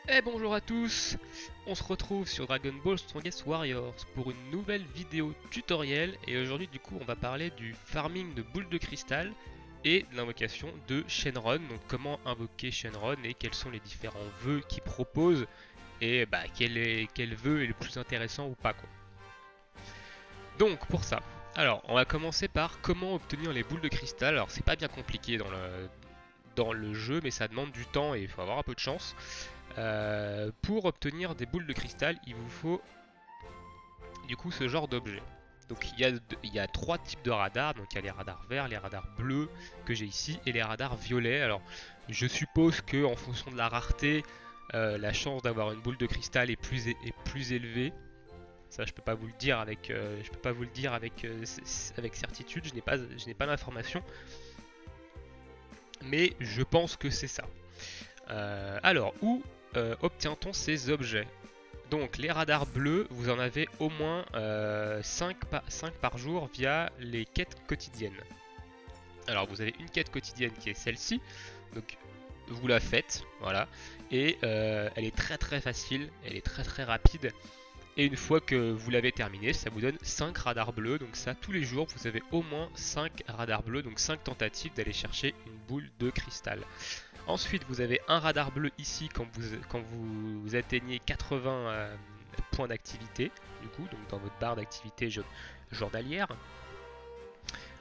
Et bonjour à tous, on se retrouve sur Dragon Ball Strongest Warriors pour une nouvelle vidéo tutoriel et aujourd'hui du coup on va parler du farming de boules de cristal et de l'invocation de Shenron, donc comment invoquer Shenron et quels sont les différents vœux qu'il propose et quel vœu est le plus intéressant ou pas quoi. Donc pour ça, alors on va commencer par comment obtenir les boules de cristal. Alors c'est pas bien compliqué dans le jeu mais ça demande du temps et il faut avoir un peu de chance. Pour obtenir des boules de cristal, il vous faut du coup ce genre d'objet. Donc il y a trois types de radars, donc il y a les radars verts, les radars bleus que j'ai ici et les radars violets. Alors je suppose que en fonction de la rareté, la chance d'avoir une boule de cristal est plus élevée. Ça je peux pas vous le dire je peux pas vous le dire avec certitude, je n'ai pas l'information, mais je pense que c'est ça. Alors où obtient-on ces objets? Donc les radars bleus, vous en avez au moins 5 par jour via les quêtes quotidiennes. Alors vous avez une quête quotidienne qui est celle-ci, donc vous la faites, voilà, et elle est très facile, elle est très rapide, et une fois que vous l'avez terminée, ça vous donne 5 radars bleus, donc ça tous les jours vous avez au moins 5 radars bleus, donc 5 tentatives d'aller chercher une boule de cristal. Ensuite, vous avez un radar bleu ici quand vous atteignez 80 points d'activité, du coup, donc dans votre barre d'activité journalière.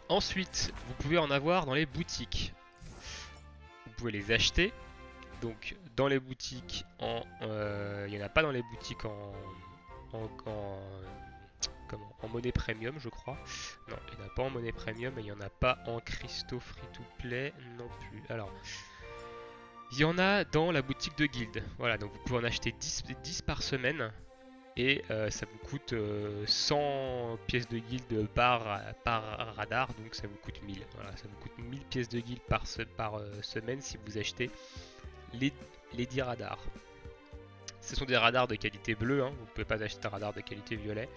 Ensuite, vous pouvez en avoir dans les boutiques. Vous pouvez les acheter. Donc, dans les boutiques, il n'y en a pas dans les boutiques en, en, en monnaie premium, je crois. Non, il n'y en a pas en monnaie premium et il n'y en a pas en cristaux free to play non plus. Alors, il y en a dans la boutique de guild. Voilà, donc vous pouvez en acheter 10 par semaine. Et ça vous coûte 100 pièces de guild par radar, donc ça vous coûte 1000. Voilà, ça vous coûte 1000 pièces de guild par semaine si vous achetez les, les 10 radars. Ce sont des radars de qualité bleue, hein, vous ne pouvez pas acheter un radar de qualité violet.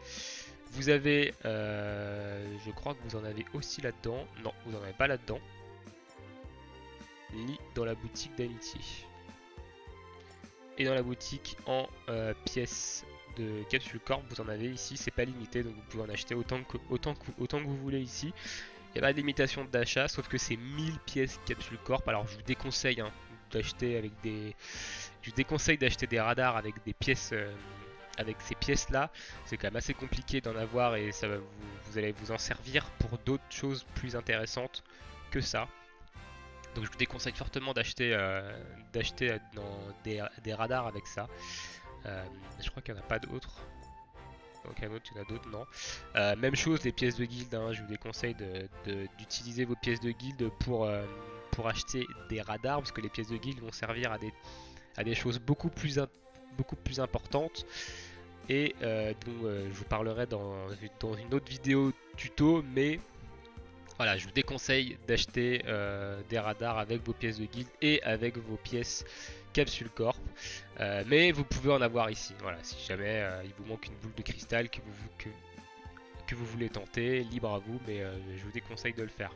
Vous avez, je crois que vous en avez aussi là-dedans. Non, vous n'en avez pas là-dedans. Ni dans la boutique d'amitié. Et dans la boutique en pièces de capsule corp, vous en avez ici, c'est pas limité, donc vous pouvez en acheter autant que vous voulez ici. Il n'y a pas de limitation d'achat, sauf que c'est 1000 pièces capsule corp. Alors je vous déconseille d'acheter avec des. Je vous déconseille d'acheter des radars avec des pièces. Avec ces pièces là, c'est quand même assez compliqué d'en avoir et ça va vous allez vous en servir pour d'autres choses plus intéressantes que ça. Donc je vous déconseille fortement d'acheter des radars avec ça. Je crois qu'il n'y en a pas d'autres. Donc un autre, il y en a d'autres, non. Même chose, les pièces de guilde, hein, je vous déconseille d'utiliser vos pièces de guilde pour acheter des radars, parce que les pièces de guilde vont servir à des choses beaucoup plus importantes, et dont je vous parlerai dans une autre vidéo tuto, mais voilà, je vous déconseille d'acheter des radars avec vos pièces de guild et avec vos pièces capsule corp. Mais vous pouvez en avoir ici. Voilà, si jamais il vous manque une boule de cristal que vous voulez tenter, libre à vous, mais je vous déconseille de le faire.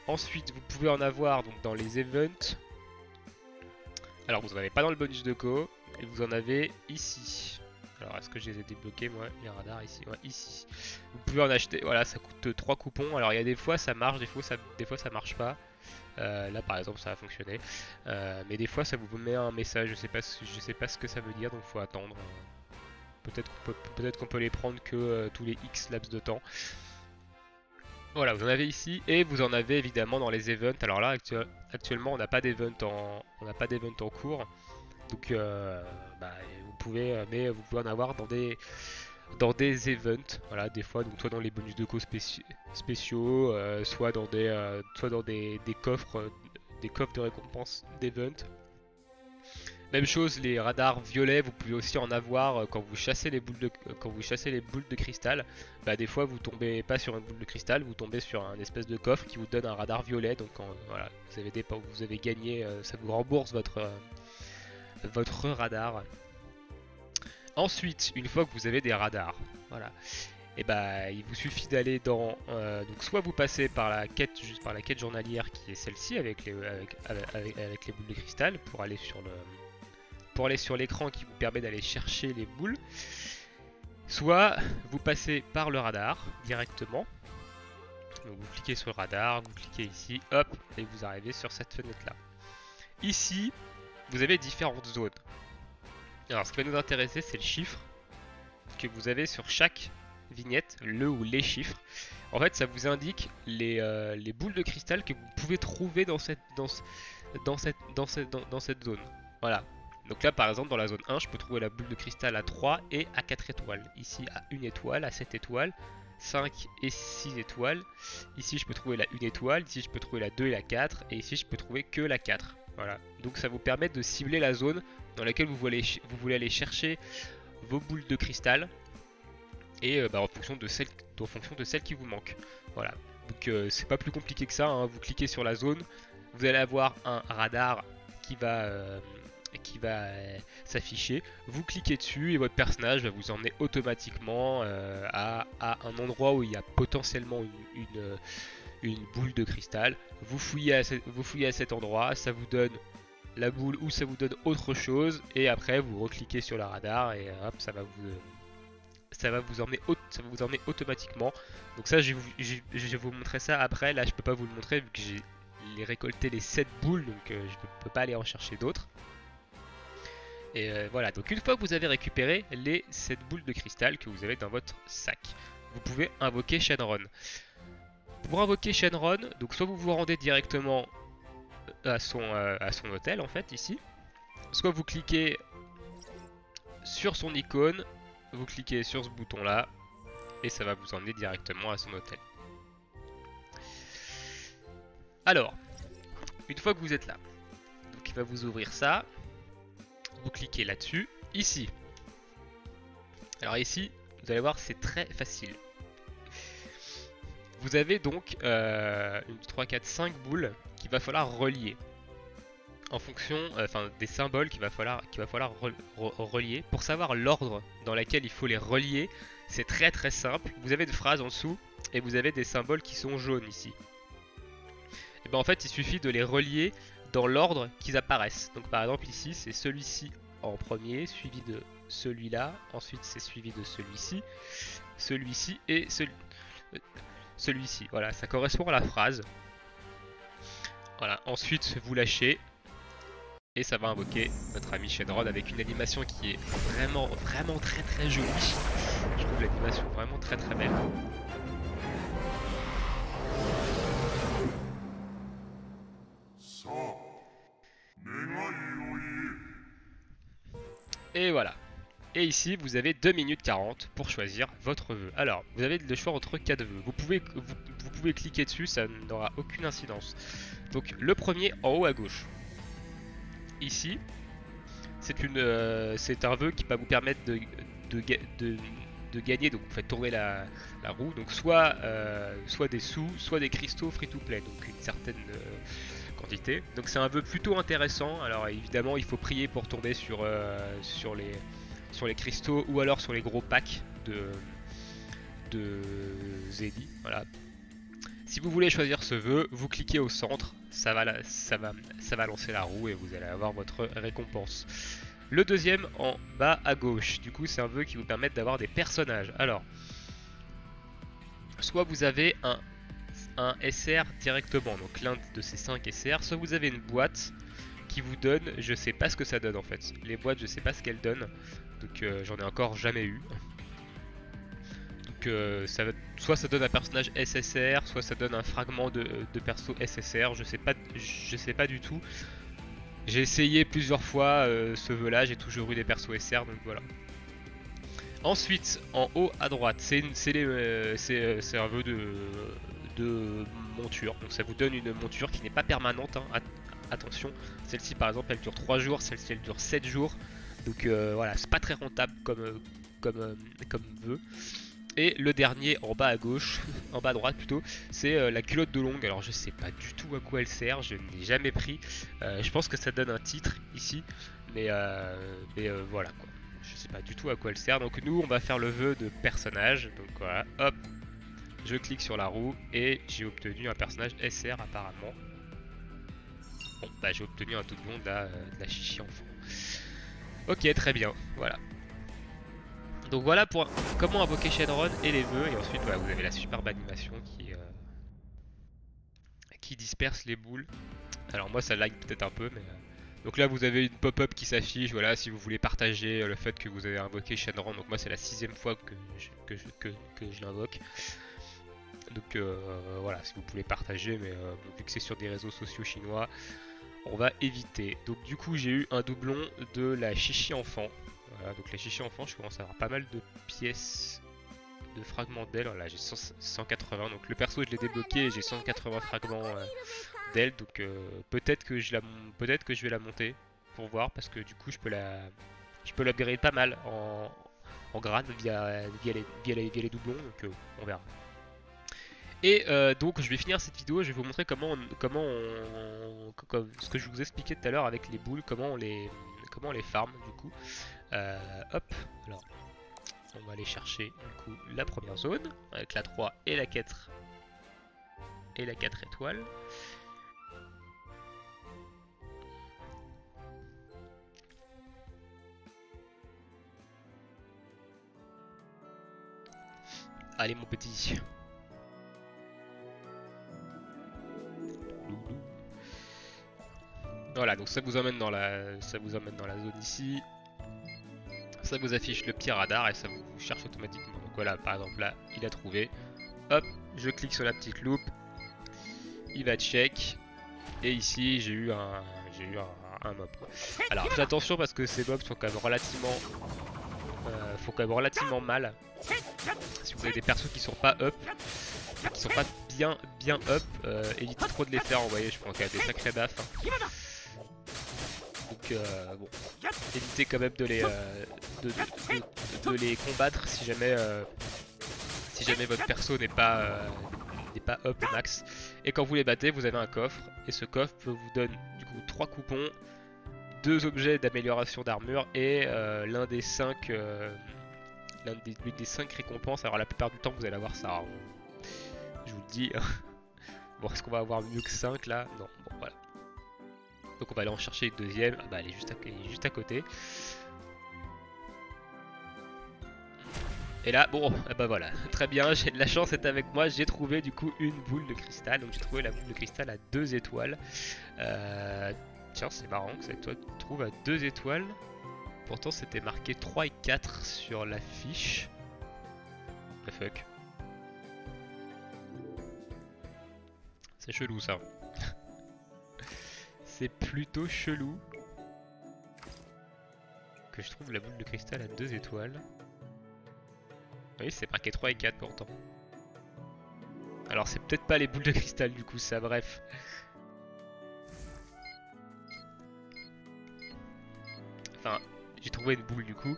Ensuite, vous pouvez en avoir donc, dans les events. Alors, vous n'en avez pas dans le bonus de co, et vous en avez ici. Alors, est-ce que je les ai débloqués, moi, les radars ici? Ouais, ici. Vous pouvez en acheter, voilà, ça coûte 3 coupons. Alors, il y a des fois ça marche, des fois ça marche pas. Là, par exemple, ça a fonctionné. Mais des fois, ça vous met un message, je sais pas ce que ça veut dire, donc faut attendre. Peut-être qu'on peut les prendre que tous les X laps de temps. Voilà, vous en avez ici, et vous en avez évidemment dans les events. Alors là, actuellement, on n'a pas d'event en cours. Donc vous pouvez en avoir dans des events, voilà, des fois, donc soit dans les bonus de co spéciaux, soit dans des coffres de récompense d'event. Même chose, les radars violets, vous pouvez aussi en avoir quand vous chassez les boules de cristal. Bah, des fois, vous tombez pas sur une boule de cristal, vous tombez sur un espèce de coffre qui vous donne un radar violet. Donc voilà, vous avez gagné, ça vous rembourse votre radar. Ensuite, une fois que vous avez des radars, voilà, et bah il vous suffit d'aller donc soit vous passez par la quête journalière qui est celle-ci avec les boules de cristal pour aller sur l'écran qui vous permet d'aller chercher les boules. Soit vous passez par le radar directement. Donc vous cliquez sur le radar, vous cliquez ici, hop, et vous arrivez sur cette fenêtre là. Ici, vous avez différentes zones. Alors ce qui va nous intéresser, c'est le chiffre que vous avez sur chaque vignette, le ou les chiffres. En fait, ça vous indique les boules de cristal que vous pouvez trouver dans cette zone. Voilà. Donc là, par exemple, dans la zone 1, je peux trouver la boule de cristal à 3 et à 4 étoiles. Ici, à 1 étoile, à 7 étoiles, 5 et 6 étoiles. Ici, je peux trouver la 1 étoile. Ici, je peux trouver la 2 et la 4. Et ici, je peux trouver que la 4. Voilà. Donc ça vous permet de cibler la zone dans laquelle vous voulez aller chercher vos boules de cristal. Et en fonction de celle qui vous manque. Voilà. Donc c'est pas plus compliqué que ça, hein. Vous cliquez sur la zone, vous allez avoir un radar qui va s'afficher. Vous cliquez dessus et votre personnage va vous emmener automatiquement à un endroit où il y a potentiellement une boule de cristal. Vous fouillez à cet endroit, ça vous donne la boule ou ça vous donne autre chose. Et après vous recliquez sur le radar et hop, ça va vous emmener automatiquement. Donc ça je vais vous montrer ça après. Là je peux pas vous le montrer vu que j'ai récolté les 7 boules, donc je ne peux pas aller en chercher d'autres. Et voilà, donc une fois que vous avez récupéré les 7 boules de cristal que vous avez dans votre sac, vous pouvez invoquer Shenron. Pour invoquer Shenron, donc soit vous vous rendez directement à son hôtel en fait ici, soit vous cliquez sur son icône, vous cliquez sur ce bouton là et ça va vous emmener directement à son hôtel. Alors, une fois que vous êtes là, donc il va vous ouvrir ça, vous cliquez là-dessus, ici. Alors ici, vous allez voir, c'est très facile. Vous avez donc 1, 2, 3, 4, 5 boules qu'il va falloir relier. En fonction des symboles qu'il va falloir relier. Pour savoir l'ordre dans lequel il faut les relier, c'est très très simple. Vous avez des phrases en dessous et vous avez des symboles qui sont jaunes ici. Et ben en fait, il suffit de les relier dans l'ordre qu'ils apparaissent. Donc par exemple ici, c'est celui-ci en premier, suivi de celui-là. Ensuite, c'est suivi de celui-ci et celui-ci. Voilà, ça correspond à la phrase. Voilà, ensuite vous lâchez et ça va invoquer notre ami Shenron avec une animation qui est vraiment très très jolie. Je trouve l'animation vraiment très très belle. Et voilà. Et ici, vous avez 2 minutes 40 pour choisir votre vœu. Alors, vous avez le choix entre 4 vœux. Vous pouvez cliquer dessus, ça n'aura aucune incidence. Donc, le premier en haut à gauche. Ici, c'est un vœu qui va vous permettre de gagner. Donc, vous faites tourner la roue. Donc, soit des sous, soit des cristaux free to play. Donc, une certaine quantité. Donc, c'est un vœu plutôt intéressant. Alors, évidemment, il faut prier pour tomber sur les cristaux ou alors sur les gros packs de Zeddy. Voilà. Si vous voulez choisir ce vœu, vous cliquez au centre, ça va lancer la roue et vous allez avoir votre récompense. Le deuxième en bas à gauche, du coup c'est un vœu qui vous permet d'avoir des personnages. Alors, soit vous avez un SR directement, donc l'un de ces 5 SR, soit vous avez une boîte qui vous donne, je sais pas ce que ça donne en fait. Les boîtes, je sais pas ce qu'elles donnent, donc j'en ai encore jamais eu. Donc soit ça donne un personnage SSR, soit ça donne un fragment de perso SSR, je sais pas du tout. J'ai essayé plusieurs fois ce vœu là, j'ai toujours eu des persos SR, donc voilà. Ensuite, en haut à droite, c'est un vœu de monture, donc ça vous donne une monture qui n'est pas permanente, hein. Attention, celle-ci par exemple elle dure 3 jours, celle-ci elle dure 7 jours. Donc voilà, c'est pas très rentable comme vœu. Et le dernier en bas à gauche, en bas à droite plutôt, c'est la culotte de longue. Alors je sais pas du tout à quoi elle sert, je ne l'ai jamais pris. Je pense que ça donne un titre ici, mais voilà quoi. Je sais pas du tout à quoi elle sert. Donc nous on va faire le vœu de personnage. Donc voilà, hop, je clique sur la roue et j'ai obtenu un personnage SR apparemment. Bon bah j'ai obtenu un doublon de la chichi enfant. Ok, très bien, voilà. Donc voilà pour comment invoquer Shenron et les vœux. Et ensuite, voilà, vous avez la superbe animation qui disperse les boules. Alors moi, ça lag peut-être un peu, mais... Donc là, vous avez une pop-up qui s'affiche, voilà, si vous voulez partager le fait que vous avez invoqué Shenron. Donc moi, c'est la 6ème fois que je l'invoque. Donc voilà, si vous pouvez partager, mais bon, vu que c'est sur des réseaux sociaux chinois, on va éviter. Donc du coup, j'ai eu un doublon de la Chichi enfant. Voilà, donc la Chichi enfant, je commence à avoir pas mal de pièces de fragments d'elle. Là, j'ai 180. Donc le perso, je l'ai débloqué et j'ai 180 fragments d'elle. Donc peut-être que je vais la monter pour voir, parce que du coup, je peux l'upgrader pas mal en grade via les doublons. Donc on verra. Et donc je vais finir cette vidéo, je vais vous montrer ce que je vous expliquais tout à l'heure avec les boules, comment on les farm du coup. Hop, alors on va aller chercher du coup la première zone avec la 3 et la 4 étoiles. Allez mon petit. Voilà, donc ça vous emmène dans la zone ici. Ça vous affiche le petit radar et ça vous cherche automatiquement. Donc voilà, par exemple là, il a trouvé. Hop, je clique sur la petite loupe. Il va check. Et ici, j'ai eu un mob. Alors faites attention parce que ces mobs sont quand même relativement mal. Si vous avez des persos qui sont pas up, qui sont pas bien up, évitez trop de les faire envoyer. Je prends quand même des sacrés baffes. Hein. Donc bon, évitez quand même de les combattre si jamais votre perso n'est pas up au max. Et quand vous les battez, vous avez un coffre, et ce coffre vous donne du coup 3 coupons, 2 objets d'amélioration d'armure et l'un des 5 récompenses. Alors la plupart du temps vous allez avoir ça, hein. Je vous le dis. Bon, est-ce qu'on va avoir mieux que 5 là? Non, bon voilà. Donc on va aller en chercher une deuxième. Ah bah elle est juste à côté. Et là, bon, bah voilà, très bien, j'ai de la chance d'être avec moi, j'ai trouvé du coup une boule de cristal. Donc j'ai trouvé la boule de cristal à 2 étoiles. Tiens, c'est marrant que toi tu trouves à 2 étoiles. Pourtant c'était marqué 3 et 4 sur la fiche. The fuck. C'est chelou ça. C'est plutôt chelou que je trouve la boule de cristal à 2 étoiles. Oui, c'est marqué 3 et 4 pourtant. Alors c'est peut-être pas les boules de cristal du coup, ça, bref. Enfin, j'ai trouvé une boule du coup.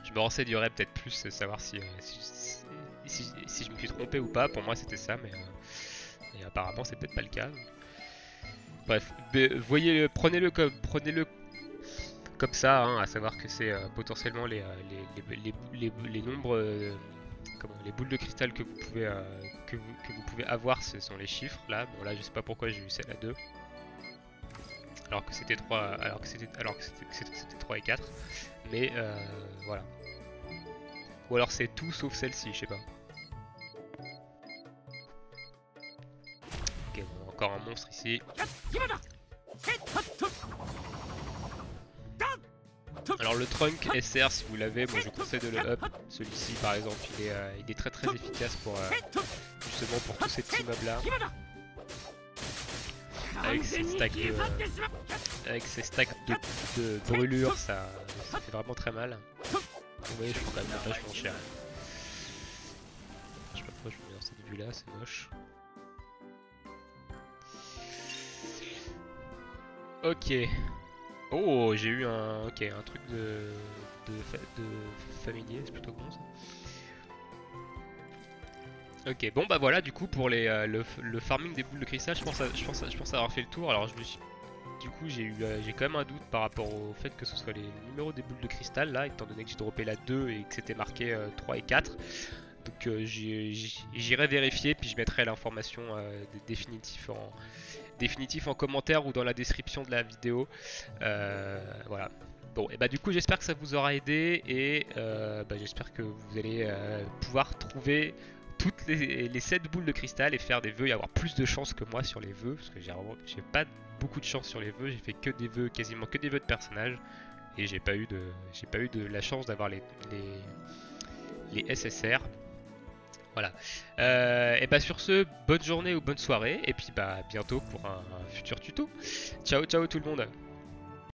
Je me renseignerai peut-être plus, savoir si je me suis trompé ou pas. Pour moi c'était ça, mais et apparemment c'est peut-être pas le cas. Bref, voyez, prenez-le comme ça, hein, à savoir que c'est potentiellement les nombres, les boules de cristal que vous pouvez avoir, ce sont les chiffres là. Bon là je sais pas pourquoi j'ai eu celle à 2. Alors que c'était 3, alors que c'était 3 et 4. Mais voilà. Ou alors c'est tout sauf celle-ci, je sais pas. Ok, bon, encore un monstre ici. Alors le trunk SR, si vous l'avez, moi je conseille de le up. Celui-ci par exemple, il est très efficace pour justement pour tous ces petits mobs là. Avec ses stacks de brûlure, ça fait vraiment très mal. Vous voyez, je trouve quand même vachement cher. Je sais pas pourquoi je me mets dans cette vue là, c'est moche. Ok. Oh, j'ai eu un truc de familier, c'est plutôt bon ça. Ok, bon bah voilà, du coup pour le farming des boules de cristal, je pense avoir fait le tour. Alors du coup j'ai quand même un doute par rapport au fait que ce soit les numéros des boules de cristal là, étant donné que j'ai droppé la 2 et que c'était marqué 3 et 4. Donc j'irai vérifier, puis je mettrai l'information définitive en commentaire ou dans la description de la vidéo. Voilà. Bon, et bah du coup j'espère que ça vous aura aidé et j'espère que vous allez pouvoir trouver toutes les 7 boules de cristal et faire des vœux et avoir plus de chance que moi sur les vœux parce que j'ai pas beaucoup de chance sur les vœux, j'ai fait que des vœux, quasiment que des vœux de personnages et j'ai pas eu de la chance d'avoir les SSR. Voilà. Et bah sur ce, bonne journée ou bonne soirée et puis bah bientôt pour un futur tuto. Ciao ciao tout le monde.